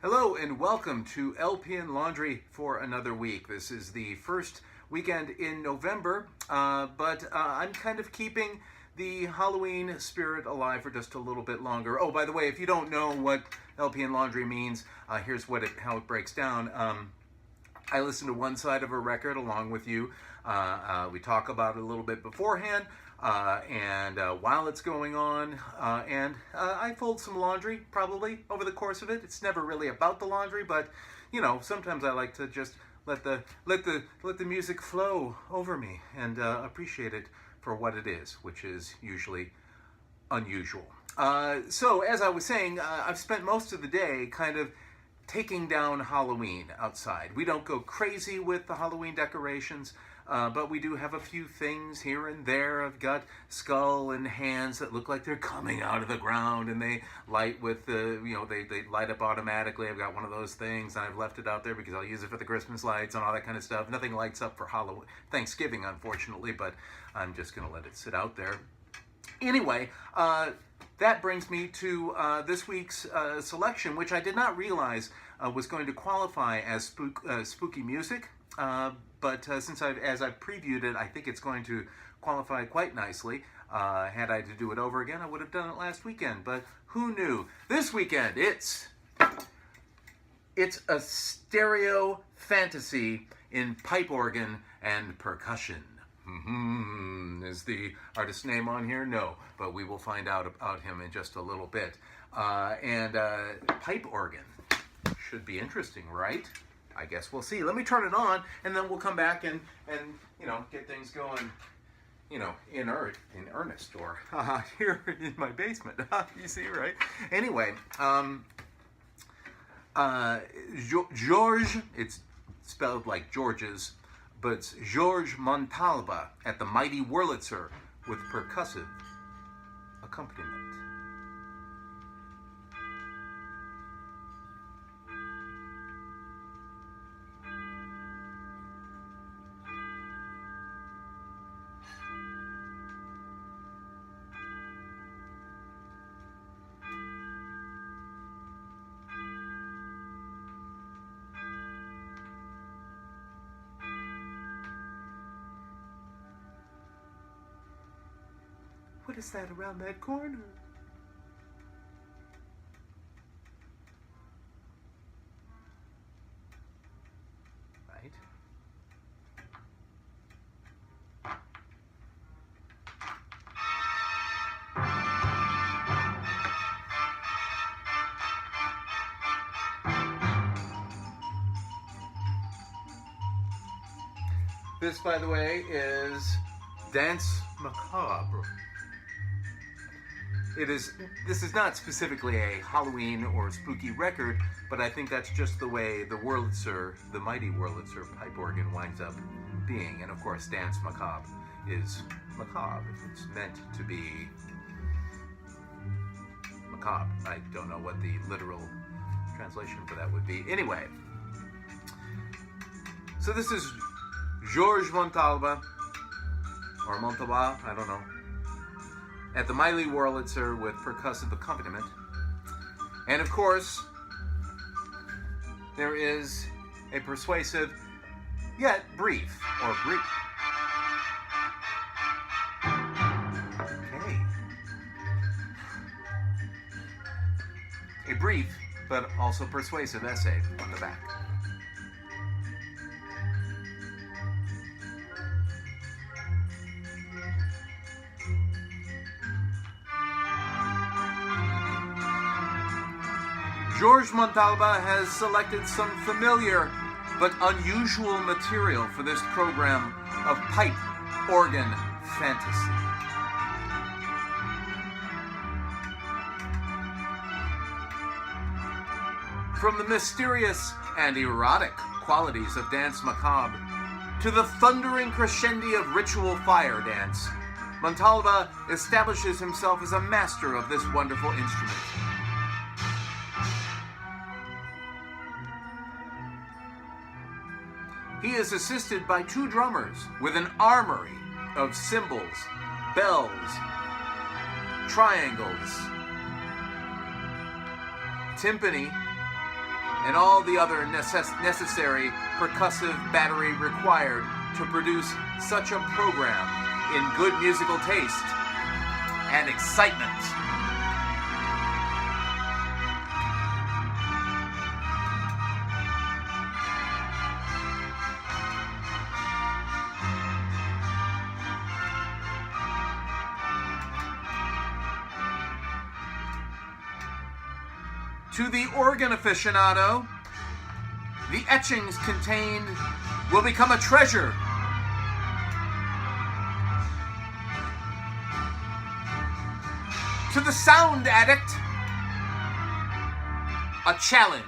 Hello and welcome to LPN Laundry for another week. This is the first weekend in November, but I'm kind of keeping the Halloween spirit alive for just a little bit longer. Oh, by the way, if you don't know what LPN Laundry means, here's how it breaks down. I listen to one side of a record along with you. We talk about it a little bit beforehand and while it's going on, and I fold some laundry probably over the course of it. It's never really about the laundry, but you know, sometimes I like to just let the music flow over me and appreciate it for what it is, which is usually unusual. So as I was saying, I've spent most of the day kind of taking down Halloween outside. We don't go crazy with the Halloween decorations, but we do have a few things here and there. I've got skull and hands that look like they're coming out of the ground, and they light with the, they light up automatically. I've got one of those things, and I've left it out there because I'll use it for the Christmas lights and all that kind of stuff. Nothing lights up for Thanksgiving, unfortunately, but I'm just going to let it sit out there. Anyway, that brings me to this week's selection, which I did not realize was going to qualify as spooky music. But as I've previewed it, I think it's going to qualify quite nicely. Had I to do it over again, I would have done it last weekend. But who knew? This weekend, it's a stereo fantasy in pipe organ and percussion. Is the artist's name on here? No, but we will find out about him in just a little bit. And pipe organ should be interesting, right? I guess we'll see. Let me turn it on, and then we'll come back and get things going, in earnest, or here in my basement. You see, right? Anyway, George, it's spelled like George's, but it's George Montalba at the Mighty Wurlitzer with percussive accompaniment. What is that around that corner? Right. This, by the way, is Dance Macabre. This is not specifically a Halloween or spooky record, but I think that's just the way the Wurlitzer, the Mighty Wurlitzer pipe organ winds up being. And of course, Dance Macabre is macabre. It's meant to be macabre. I don't know what the literal translation for that would be. Anyway, so this is George Montalba, or Montalba, I don't know, at the Mighty Wurlitzer with percussive accompaniment. And of course, there is a persuasive, yet brief, okay, a brief but also persuasive essay on the back. George Montalba has selected some familiar but unusual material for this program of pipe organ fantasy. From the mysterious and erotic qualities of Dance Macabre to the thundering crescendi of ritual fire dance, Montalba establishes himself as a master of this wonderful instrument. He is assisted by two drummers with an armory of cymbals, bells, triangles, timpani, and all the other necessary percussive battery required to produce such a program in good musical taste and excitement. To the organ aficionado, the etchings contained will become a treasure. To the sound addict, a challenge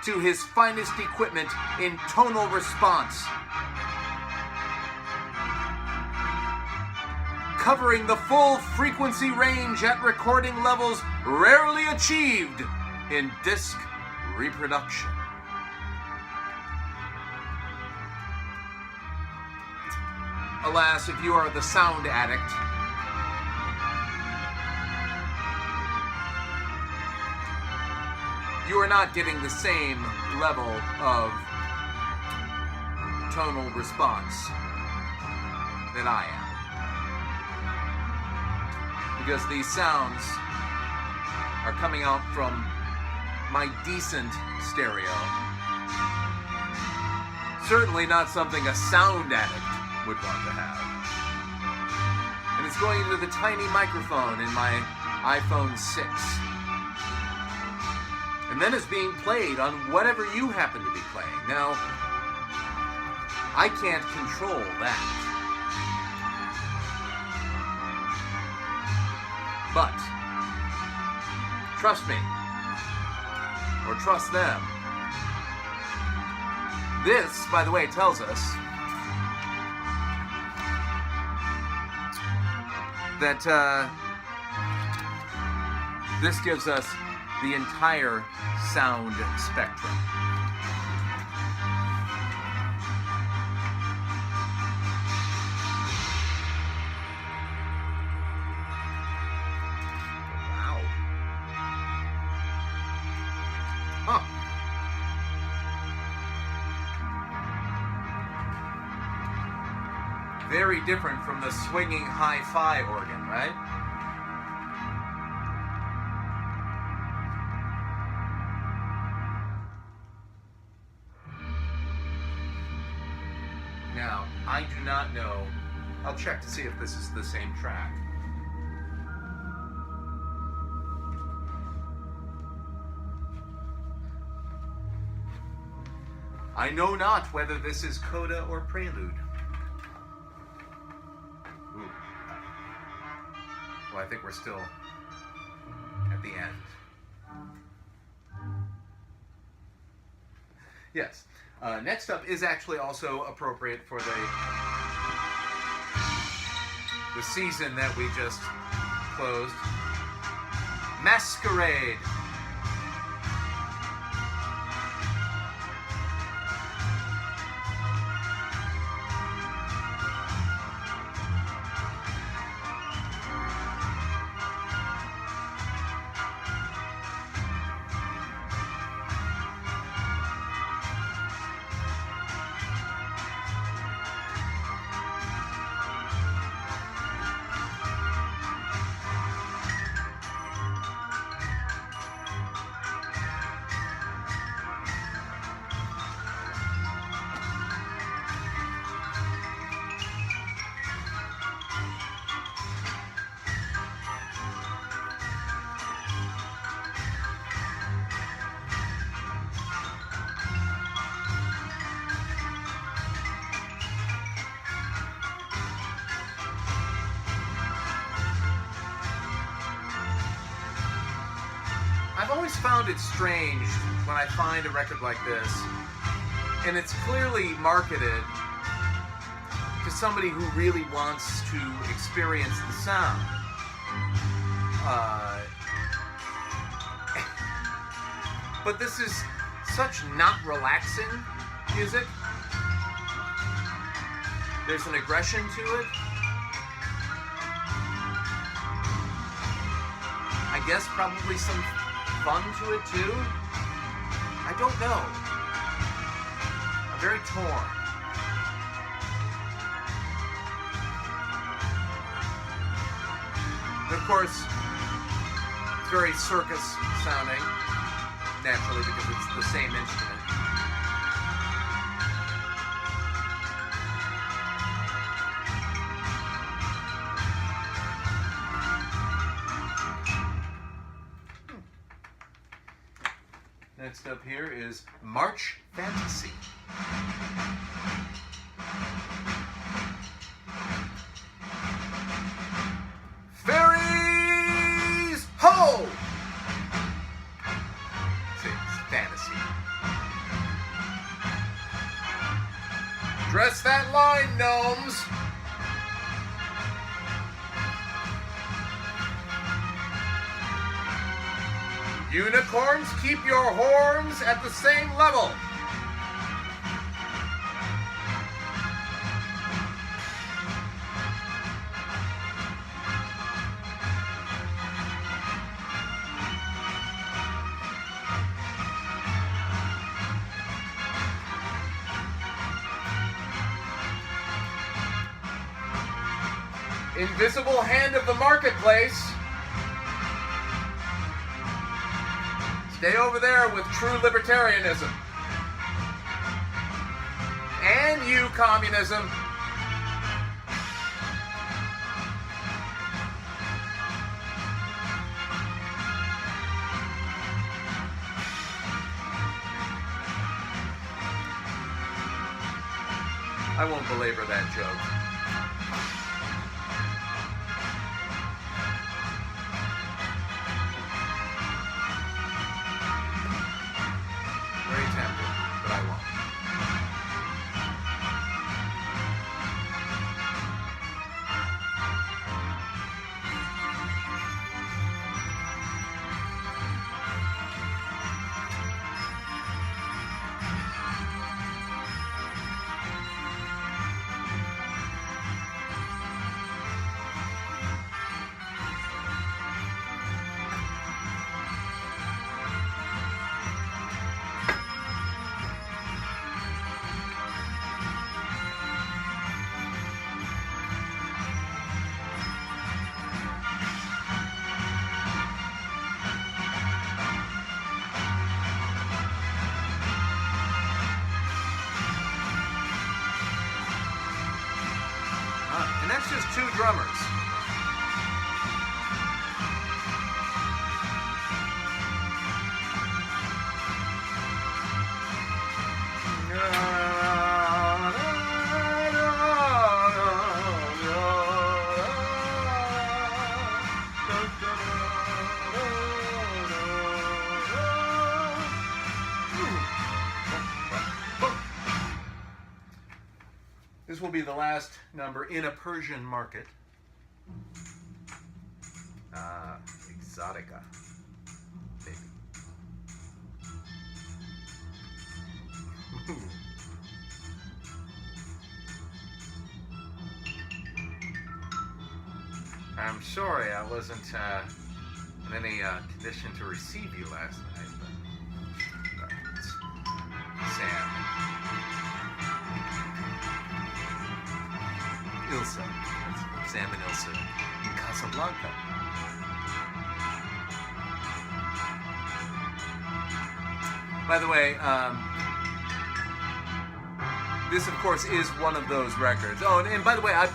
to his finest equipment in tonal response, covering the full frequency range at recording levels rarely achieved in disc reproduction. Alas, if you are the sound addict, you are not getting the same level of tonal response that I am. Because these sounds are coming out from my decent stereo. Certainly not something a sound addict would want to have. And it's going into the tiny microphone in my iPhone 6. And then it's being played on whatever you happen to be playing. Now, I can't control that. But, trust me, or trust them. This, by the way, tells us that this gives us the entire sound spectrum. Wow. Huh. Very different from the swinging hi-fi organ, right? Now, I do not know. I'll check to see if this is the same track. I know not whether this is coda or prelude. Ooh. Well, I think we're still at the end. Yes. Next up is actually also appropriate for the season that we just closed. Masquerade. I've always found it strange when I find a record like this, and it's clearly marketed to somebody who really wants to experience the sound. But this is such not relaxing music. There's an aggression to it. I guess probably some fun to it too. I I don't know. I'm very torn. But of course, it's very circus sounding, naturally, because it's the same instrument. Next up here is March Fantasy. Fairies ho! It's fantasy. Dress that line, gnomes. Unicorns, keep your horns at the same level. Invisible hand of the marketplace. Stay over there with true libertarianism. And you, communism. I won't belabor that joke. Very tempted, but I won't. And that's just two drummers. This will be the last number in a Persian market. Exotica, baby. I'm sorry I wasn't in any condition to receive you last night, but it's Sam. Ilsa. That's Sam and Ilsa in Casablanca. By the way, this of course is one of those records. Oh, and by the way, I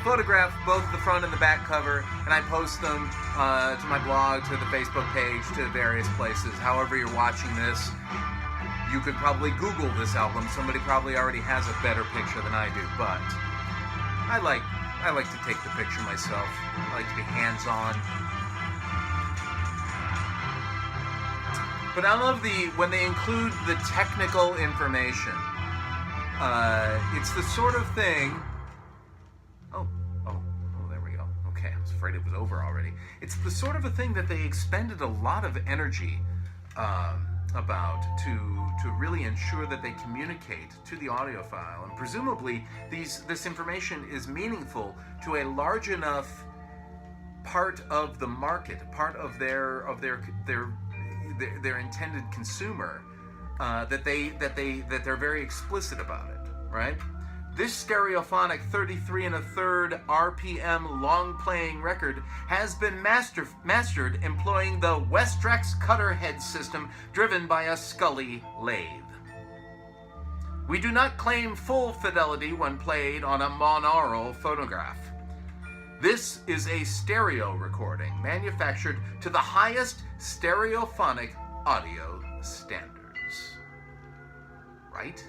photograph both the front and the back cover, and I post them to my blog, to the Facebook page, to various places. However you're watching this, you could probably Google this album. Somebody probably already has a better picture than I do, but I like to take the picture myself. I like to be hands-on. But I love when they include the technical information. It's the sort of thing. Oh, there we go. Okay, I was afraid it was over already. It's the sort of a thing that they expended a lot of energy about to really ensure that they communicate to the audiophile, and presumably this information is meaningful to a large enough part of the market, part of their their intended consumer, that they're very explicit about it, right? This stereophonic 33 1/3 RPM long-playing record has been mastered employing the Westrex cutter head system driven by a Scully lathe. We do not claim full fidelity when played on a monaural phonograph. This is a stereo recording manufactured to the highest stereophonic audio standards. Right?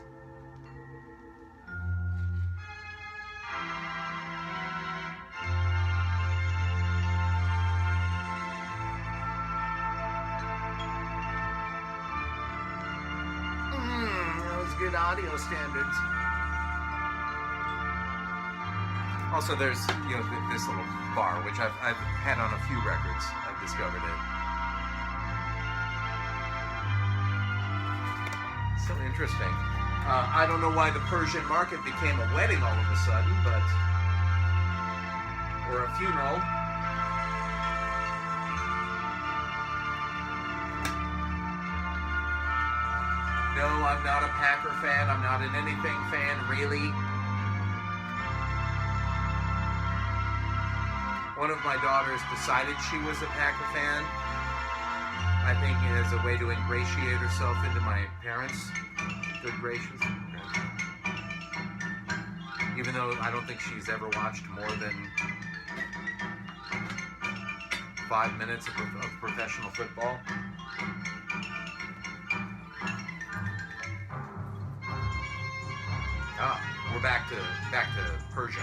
Those good audio standards. Also, there's this little bar, which I've had on a few records. I've discovered it. So interesting. I don't know why the Persian market became a wedding all of a sudden, but or a funeral. No, I'm not a Packer fan. I'm not an anything fan, really. One of my daughters decided she was a Packer fan. I think as a way to ingratiate herself into my parents' good gracious. Even though I don't think she's ever watched more than 5 minutes of professional football. We're back to Persia.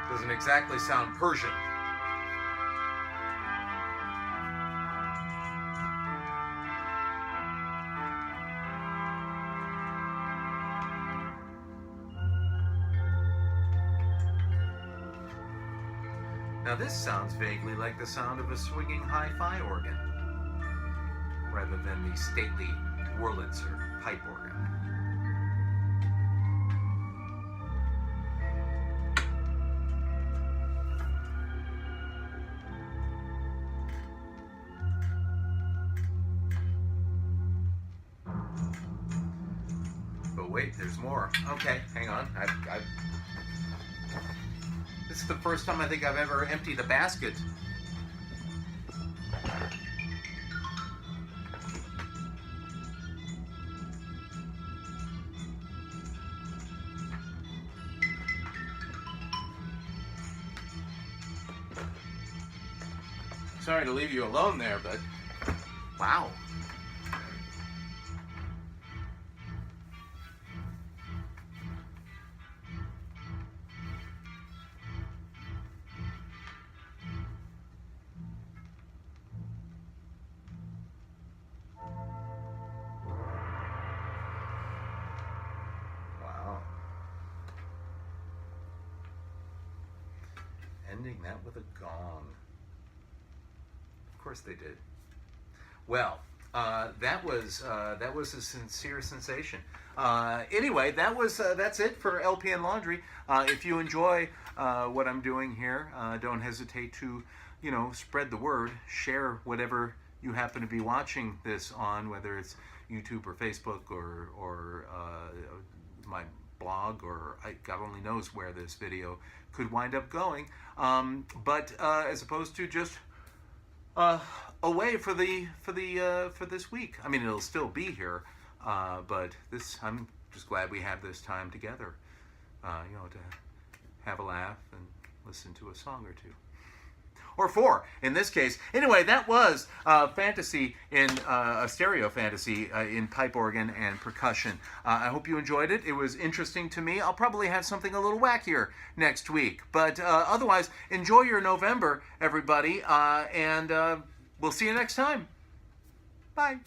Doesn't exactly sound Persian. Now this sounds vaguely like the sound of a swinging hi-fi organ, rather than the stately Wurlitzer pipe organ. Wait, there's more. Okay, hang on. This is the first time I think I've ever emptied a basket. Sorry to leave you alone there, but wow. Ending that with a gong. Of course they did. Well, that was a sincere sensation. Anyway, that's it for LPN Laundry. If you enjoy what I'm doing here, don't hesitate to spread the word, share whatever you happen to be watching this on, whether it's YouTube or Facebook or my blog, or God only knows where this video could wind up going, but as opposed to just away for this week. I mean, it'll still be here, but I'm just glad we have this time together, to have a laugh and listen to a song or two. or 4 in this case. Anyway, that was fantasy in a stereo fantasy in pipe organ and percussion. I hope you enjoyed it. It was interesting to me. I'll probably have something a little wackier next week. But otherwise, enjoy your November, everybody, and we'll see you next time. Bye.